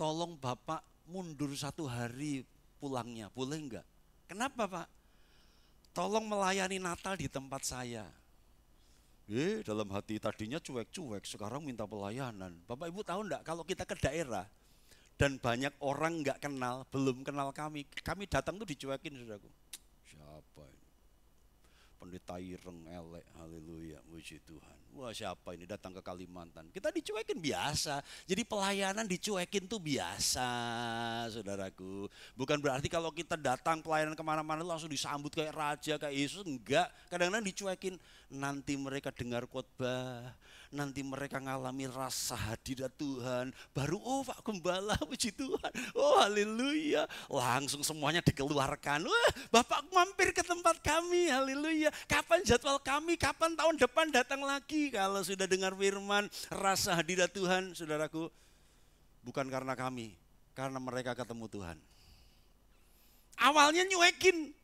tolong Bapak mundur 1 hari pulangnya, boleh enggak? Kenapa Pak? Tolong melayani Natal di tempat saya. Dalam hati tadinya cuek-cuek, sekarang minta pelayanan. Bapak Ibu tahu enggak, kalau kita ke daerah dan banyak orang enggak kenal, belum kenal kami datang tuh dicuekin, saudaraku. Siapa ini? Pendeta ireng elek, haleluya, puji Tuhan. Wah siapa ini datang ke Kalimantan? Kita dicuekin biasa. Jadi pelayanan dicuekin tuh biasa, saudaraku. Bukan berarti kalau kita datang pelayanan kemana-mana langsung disambut kayak raja, kayak Yesus. Enggak, kadang-kadang dicuekin. Nanti mereka dengar khotbah, nanti mereka ngalami rasa hadirat Tuhan. Baru Pak Gembala, puji Tuhan. Haleluya. Langsung semuanya dikeluarkan. Wah Bapak mampir ke tempat kami, haleluya. Kapan jadwal kami, kapan tahun depan datang lagi. Kalau sudah dengar firman, rasa hadirat Tuhan, saudaraku. Bukan karena kami, karena mereka ketemu Tuhan. Awalnya nyuekin.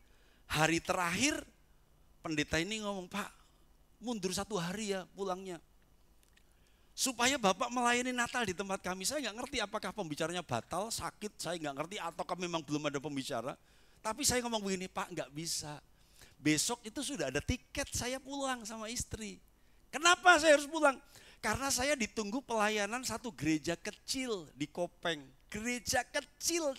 Hari terakhir pendeta ini ngomong, Pak mundur 1 hari ya pulangnya. Supaya Bapak melayani Natal di tempat kami. Saya nggak ngerti apakah pembicaranya batal, sakit, saya nggak ngerti, ataukah memang belum ada pembicara. Tapi saya ngomong begini, Pak nggak bisa. Besok itu sudah ada tiket saya pulang sama istri. Kenapa saya harus pulang? Karena saya ditunggu pelayanan satu gereja kecil di Kopeng. Gereja kecil.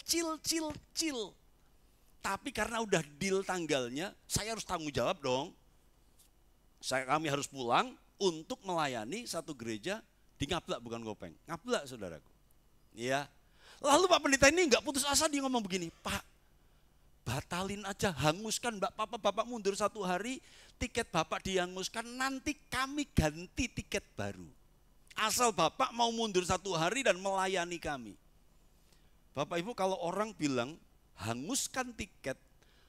Tapi karena udah deal tanggalnya, saya harus tanggung jawab dong. Kami harus pulang untuk melayani satu gereja di Ngablak, bukan Kopeng. Ngablak saudaraku. Ya. Lalu Pak Pendeta ini nggak putus asa, dia ngomong begini, Pak batalin aja, hanguskan Bapak mundur 1 hari, tiket Bapak dihanguskan, nanti kami ganti tiket baru. Asal Bapak mau mundur 1 hari dan melayani kami. Bapak Ibu, kalau orang bilang hanguskan tiket,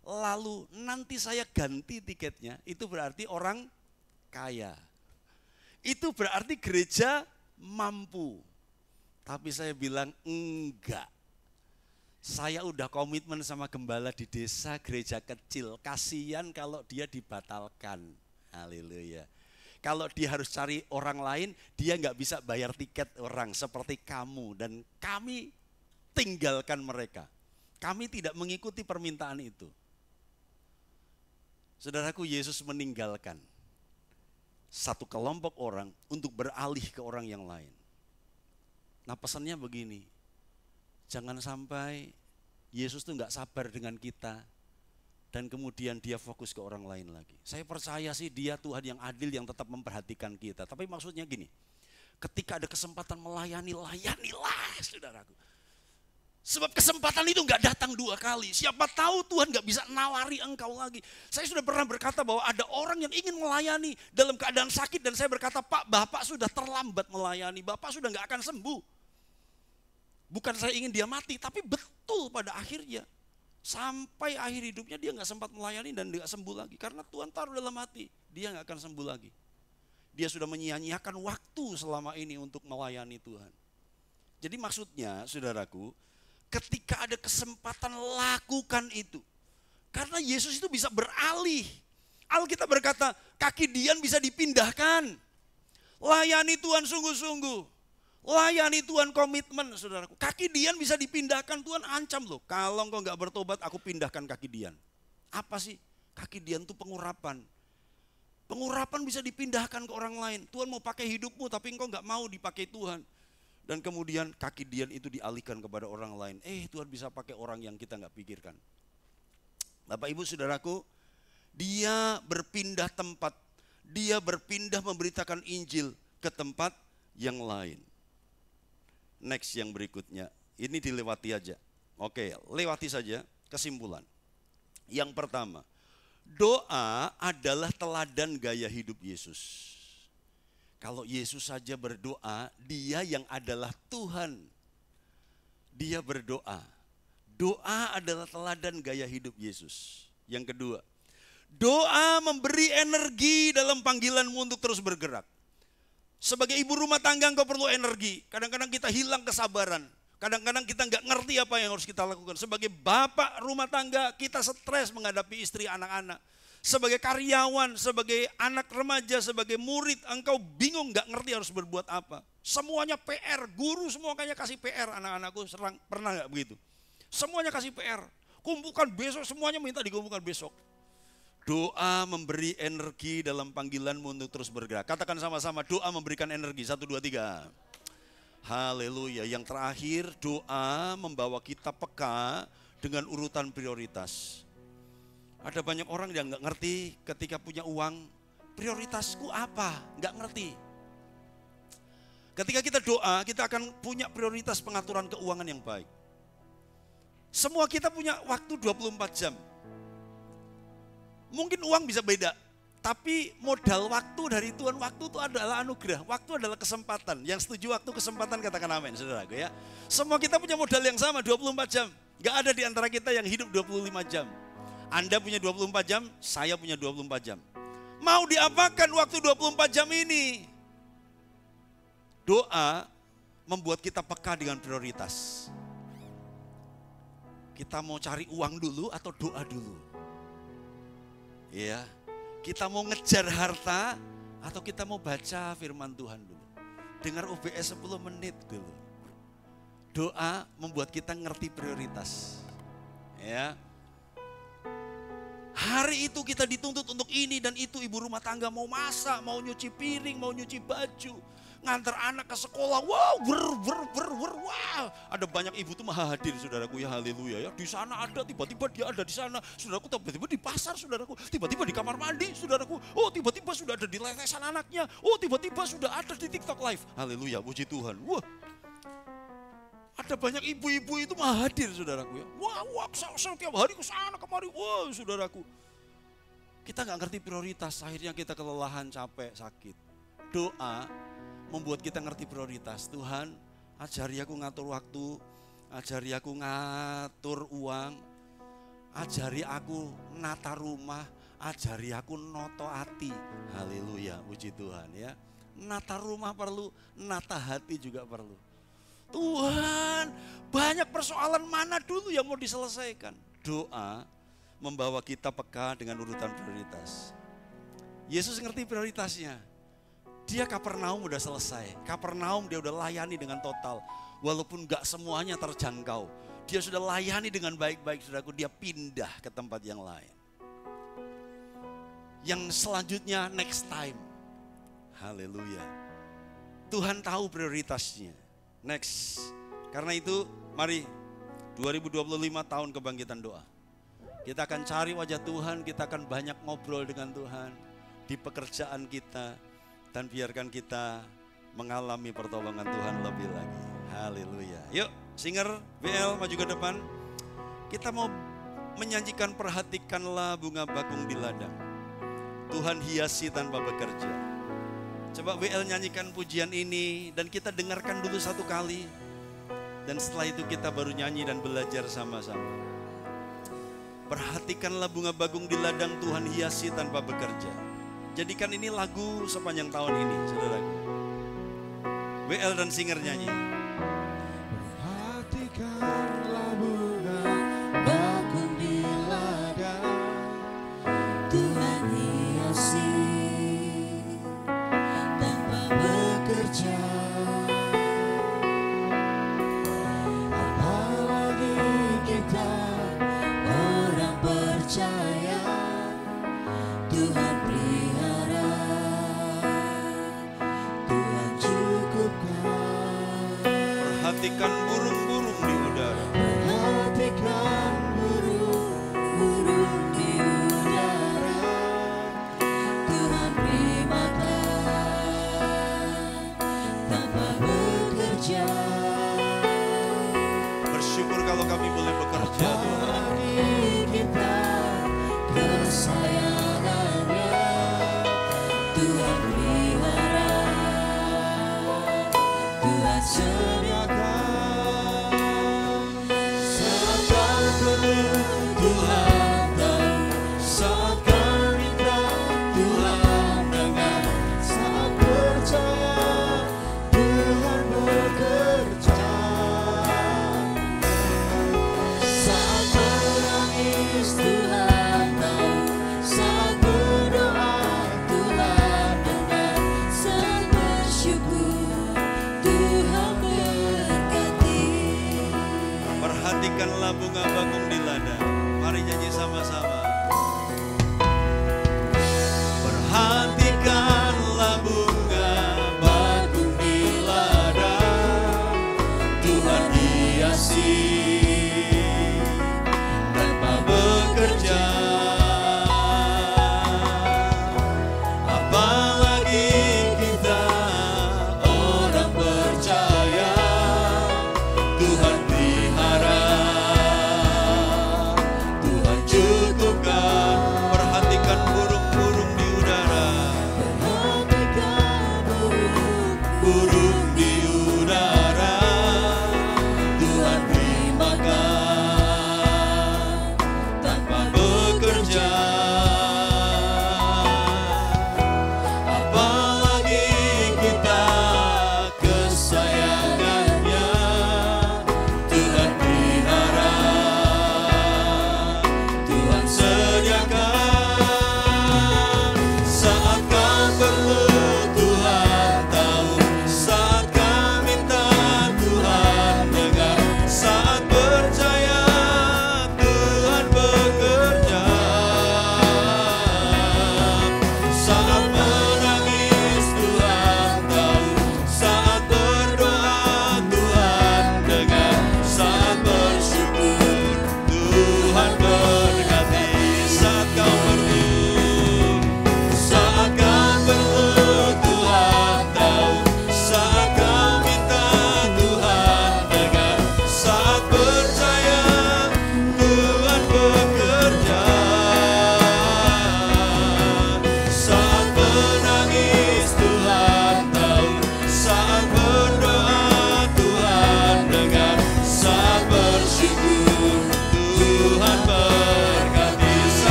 lalu nanti saya ganti tiketnya, itu berarti orang kaya. Itu berarti gereja mampu. Tapi saya bilang enggak. Saya udah komitmen sama gembala di desa gereja kecil. Kasihan kalau dia dibatalkan. Haleluya. Kalau dia harus cari orang lain, dia nggak bisa bayar tiket orang seperti kamu. Dan kami tinggalkan mereka. Kami tidak mengikuti permintaan itu. Saudaraku, Yesus meninggalkan satu kelompok orang untuk beralih ke orang yang lain. Nah, pesannya begini, jangan sampai Yesus tuh nggak sabar dengan kita dan kemudian dia fokus ke orang lain lagi. Saya percaya sih dia Tuhan yang adil yang tetap memperhatikan kita. Tapi maksudnya gini, ketika ada kesempatan melayani, layanilah saudaraku. Sebab kesempatan itu nggak datang 2 kali. Siapa tahu Tuhan nggak bisa nawari engkau lagi. Saya sudah pernah berkata bahwa ada orang yang ingin melayani dalam keadaan sakit. Dan saya berkata, Pak, Bapak sudah terlambat melayani. Bapak sudah nggak akan sembuh. Bukan saya ingin dia mati, tapi betul pada akhirnya. Sampai akhir hidupnya dia nggak sempat melayani dan nggak sembuh lagi. Karena Tuhan taruh dalam hati, dia nggak akan sembuh lagi. Dia sudah menyia-nyiakan waktu selama ini untuk melayani Tuhan. Jadi maksudnya, saudaraku, ketika ada kesempatan lakukan itu. Karena Yesus itu bisa beralih. Alkitab berkata kaki Dian bisa dipindahkan. Layani Tuhan sungguh-sungguh. Layani Tuhan komitmen saudaraku. Kaki Dian bisa dipindahkan, Tuhan ancam loh. Kalau engkau gak bertobat aku pindahkan kaki Dian. Apa sih? Kaki Dian itu pengurapan. Pengurapan bisa dipindahkan ke orang lain. Tuhan mau pakai hidupmu tapi engkau gak mau dipakai Tuhan. Dan kemudian kaki Dian itu dialihkan kepada orang lain. Tuhan bisa pakai orang yang kita nggak pikirkan. Bapak Ibu Saudaraku, dia berpindah tempat. Dia berpindah memberitakan Injil ke tempat yang lain. Next yang berikutnya, ini dilewati aja. Oke, lewati saja kesimpulan. Yang pertama, doa adalah teladan gaya hidup Yesus. Kalau Yesus saja berdoa, dia yang adalah Tuhan. Dia berdoa. Doa adalah teladan gaya hidup Yesus. Yang kedua, doa memberi energi dalam panggilanmu untuk terus bergerak. Sebagai ibu rumah tangga engkau perlu energi. Kadang-kadang kita hilang kesabaran. Kadang-kadang kita nggak ngerti apa yang harus kita lakukan. Sebagai bapak rumah tangga, kita stres menghadapi istri anak-anak. Sebagai karyawan, sebagai anak remaja, sebagai murid, engkau bingung gak ngerti harus berbuat apa. Semuanya PR, guru semua kayaknya kasih PR, anak-anakku pernah gak begitu? Semuanya kasih PR, kumpulkan besok, semuanya minta dikumpulkan besok. Doa memberi energi dalam panggilanmu untuk terus bergerak. Katakan sama-sama, doa memberikan energi, 1, 2, 3. Haleluya. Yang terakhir, doa membawa kita peka dengan urutan prioritas. Ada banyak orang yang nggak ngerti ketika punya uang, prioritasku apa? Nggak ngerti. Ketika kita doa, kita akan punya prioritas pengaturan keuangan yang baik. Semua kita punya waktu 24 jam. Mungkin uang bisa beda, tapi modal waktu dari Tuhan, waktu itu adalah anugerah, waktu adalah kesempatan. Yang setuju waktu kesempatan katakan amin, saudaraku ya. Semua kita punya modal yang sama, 24 jam. Nggak ada di antara kita yang hidup 25 jam. Anda punya 24 jam, saya punya 24 jam. Mau diapakan waktu 24 jam ini? Doa membuat kita peka dengan prioritas. Kita mau cari uang dulu atau doa dulu? Ya, kita mau ngejar harta atau kita mau baca firman Tuhan dulu? Dengar UBS 10 menit dulu. Doa membuat kita ngerti prioritas. Ya. Hari itu kita dituntut untuk ini dan itu, ibu rumah tangga mau masak, mau nyuci piring, mau nyuci baju, ngantar anak ke sekolah. Wow, wow. Ada banyak ibu tuh maha hadir, saudaraku ya, haleluya ya. Di sana ada, tiba-tiba dia ada di sana, saudaraku, tiba-tiba di pasar, saudaraku, tiba-tiba di kamar mandi, saudaraku. Oh, tiba-tiba sudah ada di letesan anaknya. Oh, tiba-tiba sudah ada di TikTok live. Haleluya, puji Tuhan. Wah. Ada banyak ibu-ibu itu maha hadir, saudaraku ya. Wah, setiap hari ke sana kemari. Wah, saudaraku. Kita nggak ngerti prioritas, akhirnya kita kelelahan, capek, sakit. Doa membuat kita ngerti prioritas. Tuhan, ajari aku ngatur waktu, ajari aku ngatur uang, ajari aku nata rumah, ajari aku noto hati. Haleluya, puji Tuhan ya. Nata rumah perlu, nata hati juga perlu. Tuhan, banyak persoalan mana dulu yang mau diselesaikan. Doa membawa kita peka dengan urutan prioritas. Yesus ngerti prioritasnya. Dia Kapernaum udah selesai. Kapernaum dia udah layani dengan total. Walaupun gak semuanya terjangkau. Dia sudah layani dengan baik-baik, saudaraku. Dia pindah ke tempat yang lain. Yang selanjutnya next time. Haleluya. Tuhan tahu prioritasnya. Next. Karena itu mari 2025 tahun kebangkitan doa. Kita akan cari wajah Tuhan, kita akan banyak ngobrol dengan Tuhan di pekerjaan kita, dan biarkan kita mengalami pertolongan Tuhan lebih lagi. Haleluya. Yuk, singer BL maju ke depan. Kita mau menyanyikan perhatikanlah bunga bakung di ladang. Tuhan hiasi tanpa bekerja. Coba BL nyanyikan pujian ini dan kita dengarkan dulu satu kali. Dan setelah itu kita baru nyanyi dan belajar sama-sama. Perhatikanlah bunga bakung di ladang, Tuhan hiasi tanpa bekerja. Jadikan ini lagu sepanjang tahun ini, saudaraku. WL dan singer nyanyi. Perhatikanlah bunga bakung di ladang, Tuhan hiasi tanpa bekerja. Apalagi kita orang percaya, Tuhan pelihara, Tuhan cukupkan. Perhatikan burung-burung di udara. Perhatikan burung-burung di udara, Tuhan beri makan tanpa bekerja. Bersyukur kalau kami boleh bekerja, Tuhan. Apalagi kita kesayangannya, Tuhan pelihara, Tuhan sediakan. Saat kau perlu, Tuhan tahu. Saat kau minta, Tuhan dengar. Saat percaya, Tuhan bekerja. Saat menangis, Tuhan tahu. Saat berdoa, Tuhan dengar. Saat bersyukur, Tuhan berkati. Perhatikanlah bunga bakung di ladang. Mari nyanyi sama-sama. Perhatikanlah bunga bakung di ladang, Tuhan hiasi tanpa bekerja. Apalagi kita orang percaya, Tuhan pelihara, Tuhan cukupkan. Perhatikan burung-burung di udara. Perhatikan Burung di udara, Tuhan beri makan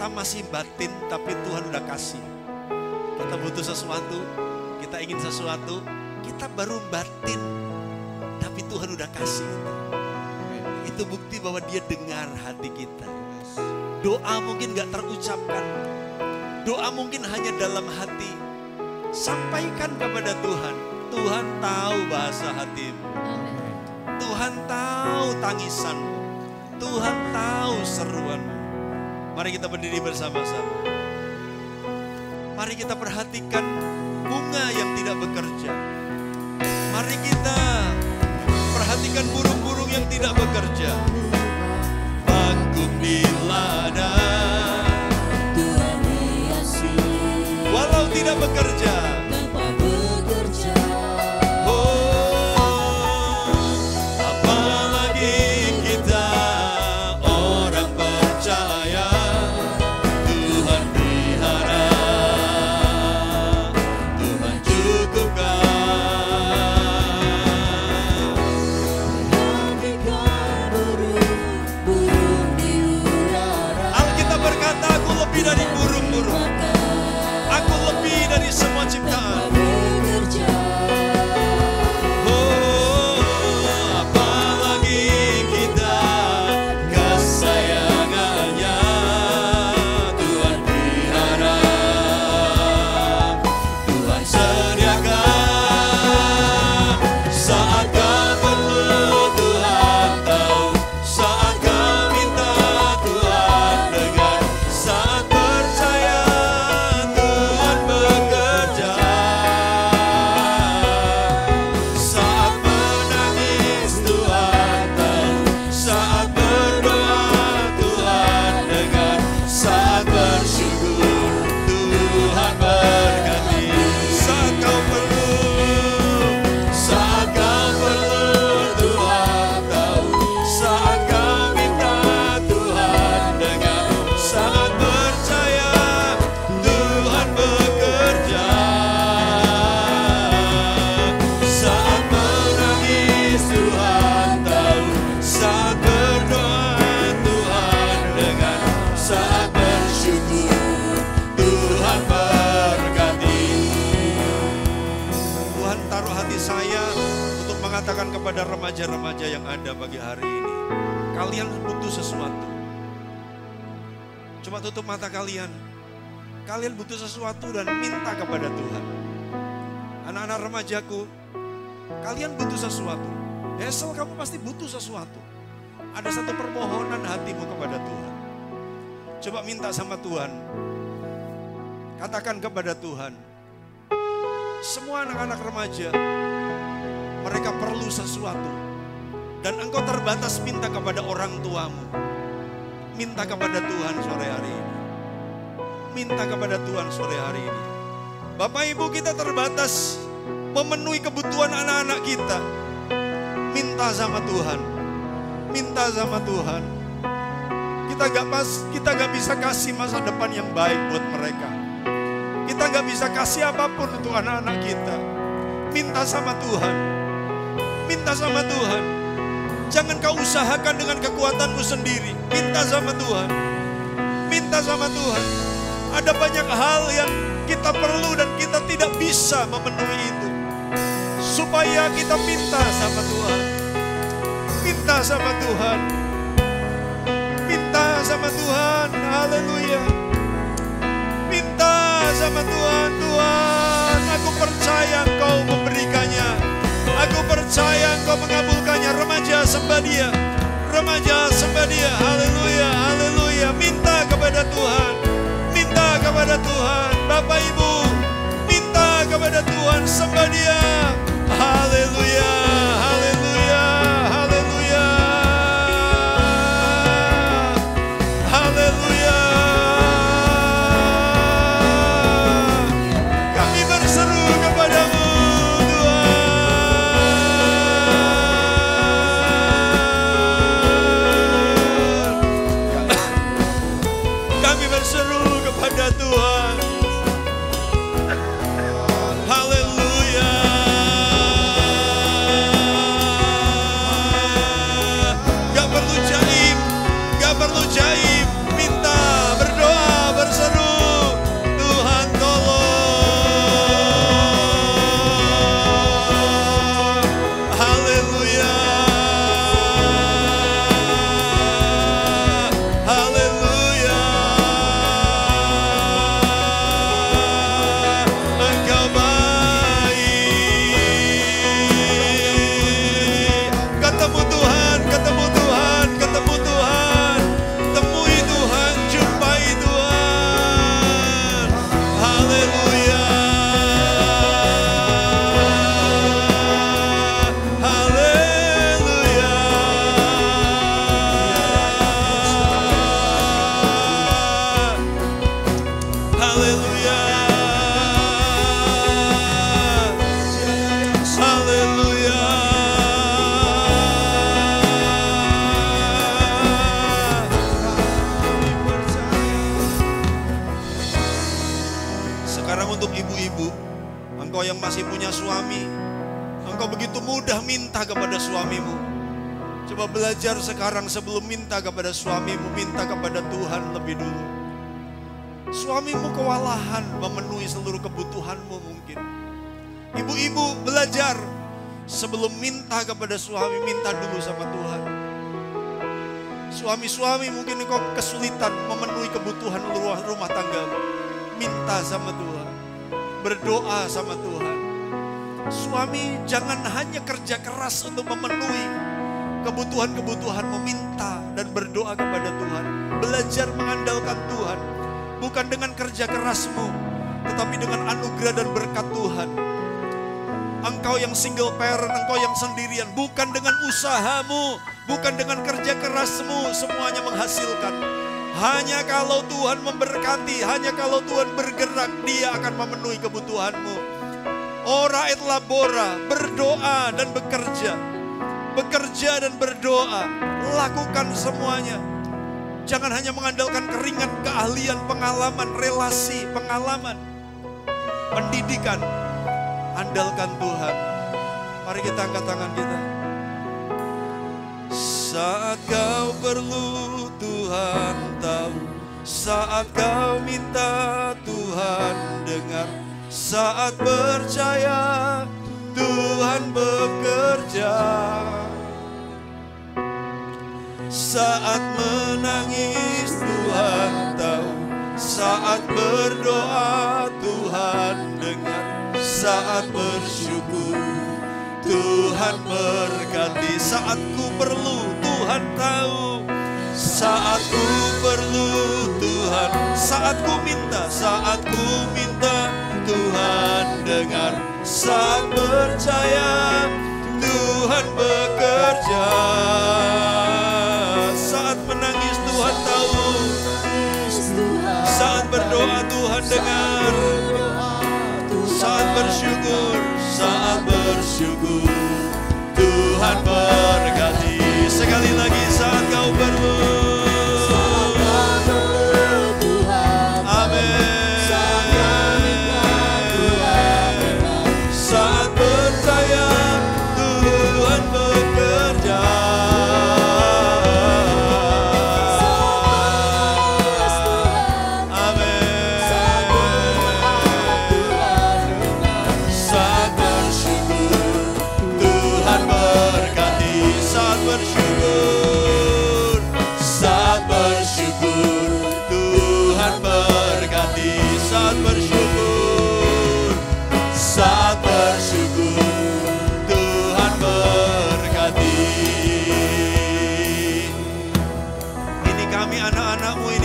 kita masih batin tapi Tuhan udah kasih. Kita butuh sesuatu, kita ingin sesuatu, kita baru batin tapi Tuhan udah kasih. Itu bukti bahwa dia dengar hati kita. Doa mungkin gak terucapkan, doa mungkin hanya dalam hati. Sampaikan kepada Tuhan. Tuhan tahu bahasa hatimu, Tuhan tahu tangisanmu, Tuhan tahu seruanmu. Mari kita berdiri bersama-sama. Mari kita perhatikan bunga yang tidak bekerja. Mari kita perhatikan burung-burung yang tidak bekerja. Bangkuk di ladang, Tuhan hiasi walau tidak bekerja. tanpa bekerja. Oh, apalagi kita orang percaya, Tuhan pelihara, Tuhan cukupkan. Perhatikan burung-burung di udara. Alkitab berkata, aku lebih dari burung-burung, aku lebih dari semua ciptaan. Bekerja Oh, apalagi kita kesayangannya, Tuhan pelihara, Tuhan sediakan. Saat kau perlu Tuhan tahu, saat kau minta Tuhan dengar, saat percaya Tuhan bekerja. Saat menangis Tuhan tahu, saat berdoa Tuhan dengar, saat bersyukur Tuhan berkati. Saat kau perlu Tuhan tahu, saat kau minta Tuhan dengar, saat percaya Tuhan bekerja. Saat menangis Tuhan tahu, saat berdoa Tuhan dengar, saat bersyukur Tuhan berkati. Tuhan taruh hati saya untuk mengatakan kepada remaja-remaja yang ada pagi hari ini, kalian butuh sesuatu. Coba tutup mata kalian. Kalian butuh sesuatu dan minta kepada Tuhan. Anak-anak remajaku, kalian butuh sesuatu. Hesel, kamu pasti butuh sesuatu. Ada satu permohonan hatimu kepada Tuhan. Coba minta sama Tuhan. Katakan kepada Tuhan, semua anak-anak remaja, mereka perlu sesuatu. Dan engkau terbatas minta kepada orang tuamu. Minta kepada Tuhan sore hari ini. Minta kepada Tuhan sore hari ini. Bapak Ibu, kita terbatas memenuhi kebutuhan anak-anak kita. Minta sama Tuhan. Minta sama Tuhan. Kita gak bisa kasih masa depan yang baik buat mereka. Kita gak bisa kasih apapun untuk anak-anak kita. Minta sama Tuhan. Minta sama Tuhan. Jangan kau usahakan dengan kekuatanmu sendiri. Minta sama Tuhan. Minta sama Tuhan. Ada banyak hal yang kita perlu dan kita tidak bisa memenuhi itu. Supaya kita minta sama Tuhan. Minta sama Tuhan. Minta sama Tuhan. Haleluya. Minta sama Tuhan. Tuhan, aku percaya Engkau memberikannya. Aku percaya Engkau mengabulkannya. Remaja sembah Dia. Remaja sembah Dia. Haleluya. Haleluya. Minta kepada Tuhan. Minta kepada Tuhan. Bapak Ibu, minta kepada Tuhan, sembah Dia. Haleluya. Haleluya. Haleluya. Haleluya. Kami berseru kepadamu, Tuhan. Kami berseru kepada Tuhan. Haleluya. suami. Engkau begitu mudah minta kepada suamimu. Coba belajar sekarang sebelum minta kepada suamimu, minta kepada Tuhan lebih dulu. Suamimu kewalahan memenuhi seluruh kebutuhanmu mungkin. Ibu-ibu belajar sebelum minta kepada suami, minta dulu sama Tuhan. Suami-suami mungkin engkau kesulitan memenuhi kebutuhan rumah tanggamu. Minta sama Tuhan. Berdoa sama Tuhan. Suami jangan hanya kerja keras untuk memenuhi kebutuhan-kebutuhanmu, minta dan berdoa kepada Tuhan. Belajar mengandalkan Tuhan. Bukan dengan kerja kerasmu, tetapi dengan anugerah dan berkat Tuhan. Engkau yang single parent, engkau yang sendirian, bukan dengan usahamu, bukan dengan kerja kerasmu semuanya menghasilkan. Hanya kalau Tuhan memberkati, hanya kalau Tuhan bergerak, Dia akan memenuhi kebutuhanmu. Ora et labora, berdoa dan bekerja. Bekerja dan berdoa, lakukan semuanya. Jangan hanya mengandalkan keringat, keahlian, pengalaman, relasi, pengalaman, pendidikan. Andalkan Tuhan. Mari kita angkat tangan kita. Saat kau perlu Tuhan tahu, saat kau minta Tuhan dengar, saat percaya Tuhan bekerja, saat menangis Tuhan tahu, saat berdoa Tuhan dengar, saat bersyukur Tuhan berkati. Saat ku perlu Tuhan tahu, saat ku perlu Tuhan, saat ku minta Tuhan dengar, saat percaya Tuhan bekerja, saat menangis Tuhan tahu, saat berdoa Tuhan dengar, saat bersyukur Tuhan berkati. Sekali lagi, saat kau perlu, amin. Saat percaya Tuhan bekerja,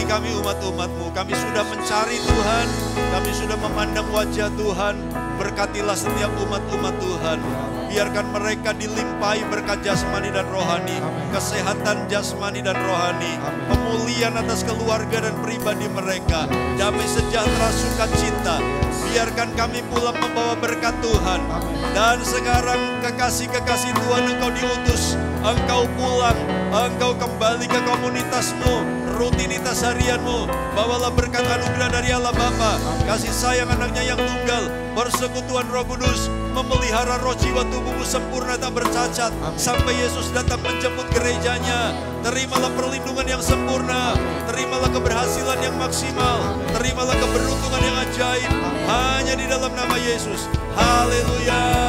kami umat-umatmu, kami sudah mencari Tuhan, kami sudah memandang wajah Tuhan. Berkatilah setiap umat-umat Tuhan. Biarkan mereka dilimpahi berkat jasmani dan rohani, kesehatan jasmani dan rohani, pemulihan atas keluarga dan pribadi mereka, damai sejahtera sukacita. Biarkan kami pulang membawa berkat Tuhan. Dan sekarang kekasih-kekasih Tuhan, engkau diutus, engkau pulang, engkau kembali ke komunitasmu, rutinitas harianmu. Bawalah berkat anugerah dari Allah Bapa, kasih sayang anaknya yang tunggal, persekutuan Roh Kudus, memelihara roh jiwa tubuhmu sempurna tak bercacat sampai Yesus datang menjemput gerejanya. Terimalah perlindungan yang sempurna, terimalah keberhasilan yang maksimal, terimalah keberuntungan yang ajaib, hanya di dalam nama Yesus. Haleluya.